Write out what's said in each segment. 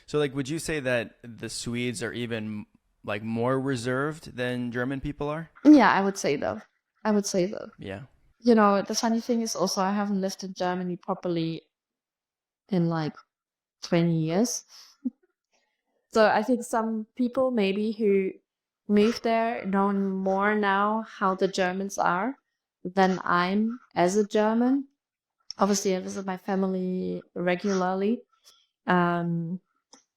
So like, would you say that the Swedes are even like more reserved than German people are? Yeah, I would say though. I would say though. Yeah. You know, the funny thing is also I haven't lived in Germany properly in like 20 years. So I think some people maybe who moved there know more now how the Germans are than I'm as a German. Obviously, I visit my family regularly, um,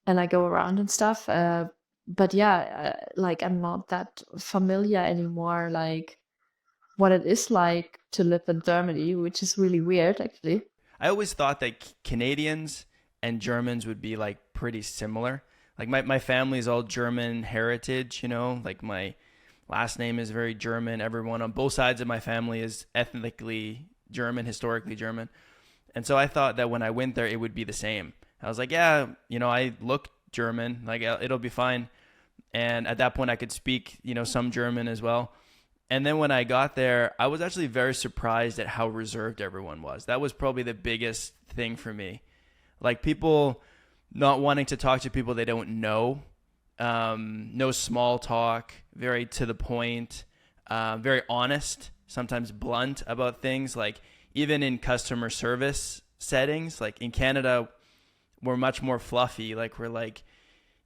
and I go around and stuff. But yeah, like I'm not that familiar anymore, like what it is like to live in Germany, which is really weird, actually. I always thought that Canadians and Germans would be like pretty similar. Like my family is all German heritage, you know, like my last name is very German. Everyone on both sides of my family is ethnically German, historically German. And so I thought that when I went there, it would be the same. I was like, yeah, you know, I look German, like it'll be fine. And at that point, I could speak, you know, some German as well. And then when I got there, I was actually very surprised at how reserved everyone was. That was probably the biggest thing for me. Like people not wanting to talk to people they don't know, no small talk, very to the point, very honest, sometimes blunt about things. Like even in customer service settings, like in Canada, we're much more fluffy. Like we're like,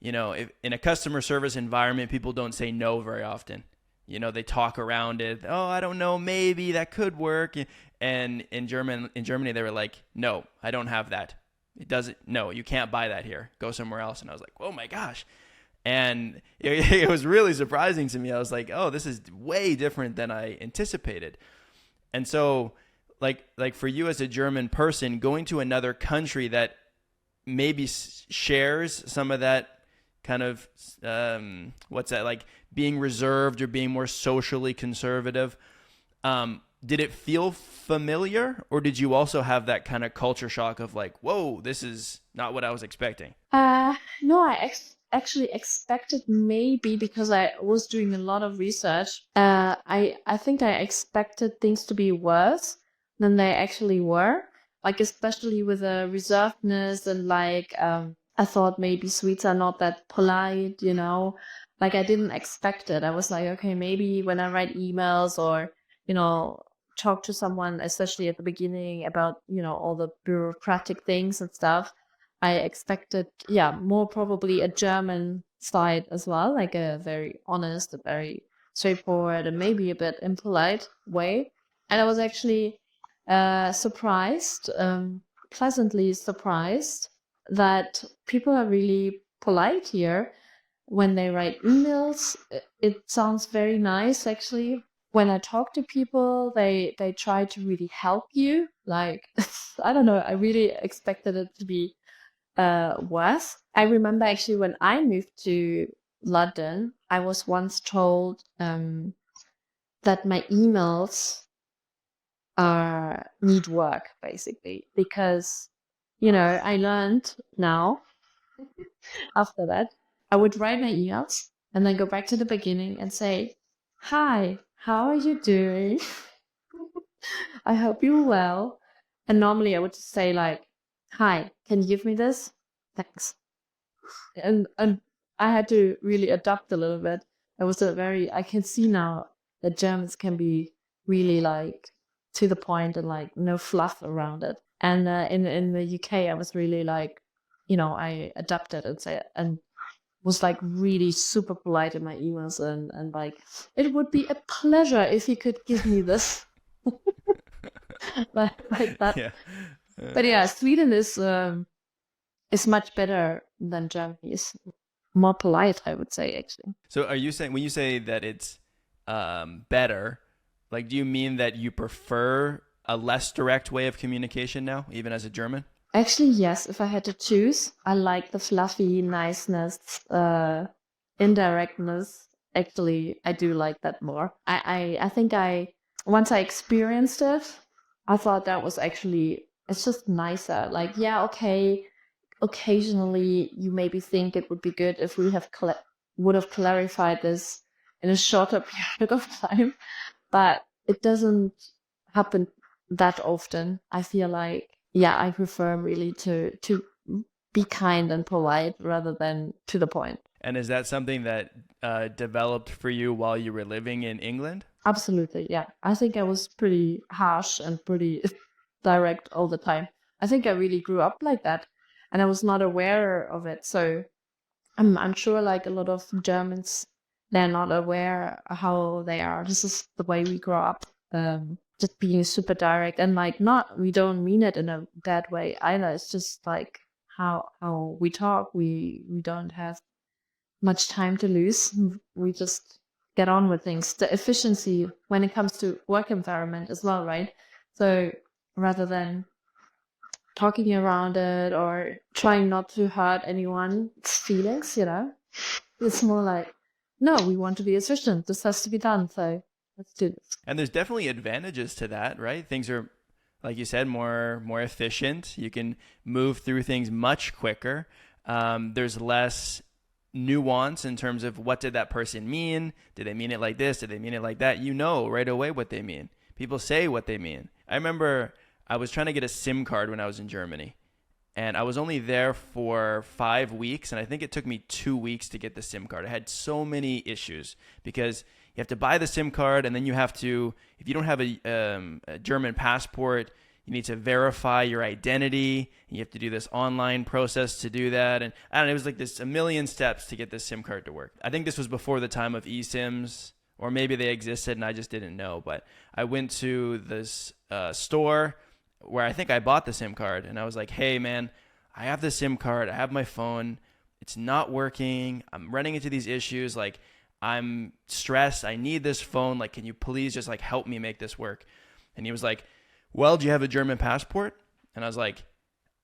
you know, if, in a customer service environment, people don't say no very often. You know, they talk around it. Oh, I don't know, maybe that could work. And in Germany, they were like, no, I don't have that. It doesn't. No, you can't buy that here. Go somewhere else. And I was like, oh my gosh. And it was really surprising to me. I was like, oh, this is way different than I anticipated. And so, like for you as a German person, going to another country that maybe shares some of that kind of what's that, like being reserved or being more socially conservative, did it feel familiar, or did you also have that kind of culture shock of like, whoa, this is not what I was expecting? No, actually expected maybe because I was doing a lot of research. I think I expected things to be worse than they actually were. Like especially with the reservedness and like I thought maybe Swedes are not that polite, you know. Like I didn't expect it. I was like, okay, maybe when I write emails or you know talk to someone, especially at the beginning about you know all the bureaucratic things and stuff. I expected, yeah, more probably a German side as well, like a very honest, a very straightforward, and maybe a bit impolite way. And I was actually surprised, pleasantly surprised, that people are really polite here when they write emails. It sounds very nice, actually. When I talk to people, they try to really help you. Like, I don't know, I really expected it to be was. I remember actually when I moved to London, I was once told that my emails are need work basically because you know I learned now after that I would write my emails and then go back to the beginning and say, "Hi, how are you doing? I hope you're well." And normally I would just say like, "Hi, can you give me this? Thanks." And I had to really adapt a little bit. It was a very I can see now that Germans can be really like to the point and like no fluff around it. And in the UK, I was really like, you know, I adapted and say and was like really super polite in my emails and like it would be a pleasure if you could give me this like that. Yeah. Uh, But yeah, Sweden is much better than Germany. Is more polite, I would say, actually. so are you saying, when you say that it's better, like do you mean that you prefer a less direct way of communication now, even as a German? Actually, yes, if I had to choose, I like the fluffy niceness, indirectness. Actually, I do like that more. I think once I experienced it, I thought that was actually, it's just nicer. Like, yeah, okay, occasionally you maybe think it would be good if we would have clarified this in a shorter period of time, but it doesn't happen that often. I feel like, yeah, I prefer really to be kind and polite rather than to the point. And is that something that developed for you while you were living in England? Absolutely, yeah. I think I was pretty harsh and pretty direct all the time. I think I really grew up like that, and I was not aware of it. So I'm sure like a lot of Germans, they're not aware how they are. This is the way we grow up. Just being super direct and like not we don't mean it in a bad way either. It's just like how we talk. We don't have much time to lose. We just get on with things. The efficiency when it comes to work environment as well, right? So rather than talking around it or trying not to hurt anyone's feelings, it's more like, no, we want to be efficient. This has to be done. So let's do this. And there's definitely advantages to that, right? Things are, like you said, more efficient. You can move through things much quicker. There's less nuance in terms of what did that person mean? Did they mean it like this? Did they mean it like that? You know right away what they mean. People say what they mean. I remember I was trying to get a SIM card when I was in Germany, and I was only there for 5 weeks, and I think it took me 2 weeks to get the SIM card. I had so many issues because you have to buy the SIM card, and then you have to, if you don't have a German passport, you need to verify your identity. And you have to do this online process to do that, and I don't know, it was like this a million steps to get this SIM card to work. I think this was before the time of eSIMs, or maybe they existed and I just didn't know. But I went to this store where I think I bought the SIM card, and I was like, hey man, I have the SIM card, I have my phone, it's not working, I'm running into these issues, like I'm stressed, I need this phone, like can you please just like help me make this work? And he was like, well, do you have a German passport? And I was like,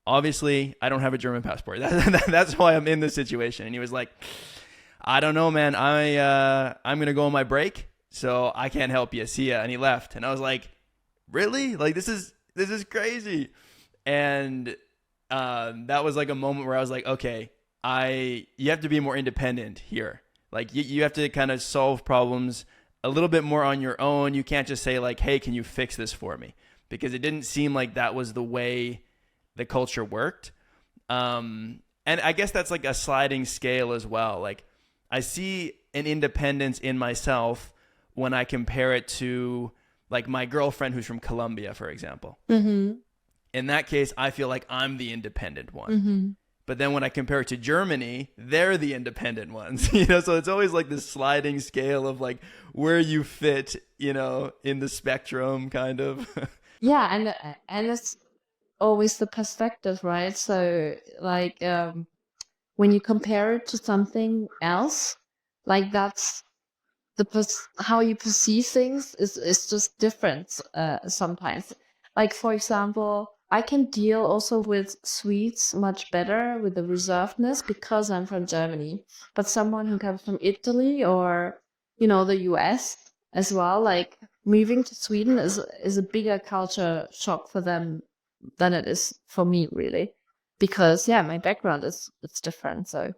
obviously I don't have a German passport. That's why I'm in this situation. And he was like, I don't know, man, I'm gonna go on my break, so I can't help you, see ya. And he left, and I was like, really? Like this is crazy. And that was like a moment where I was like, okay, you have to be more independent here. Like you have to kind of solve problems a little bit more on your own. You can't just say like, hey, can you fix this for me? Because it didn't seem like that was the way the culture worked. And I guess that's like a sliding scale as well. Like I see an independence in myself when I compare it to like my girlfriend who's from Colombia, for example. Mm-hmm. In that case, I feel like I'm the independent one. Mm-hmm. But then when I compare it to Germany, they're the independent ones, so it's always like this sliding scale of like where you fit, in the spectrum kind of. Yeah, and it's always the perspective, right? So like when you compare it to something else, like that's how you perceive things is just different sometimes. Like for example, I can deal also with Swedes much better with the reservedness because I'm from Germany. But someone who comes from Italy or the US as well, like moving to Sweden is a bigger culture shock for them than it is for me, really, because yeah, my background is it's different. So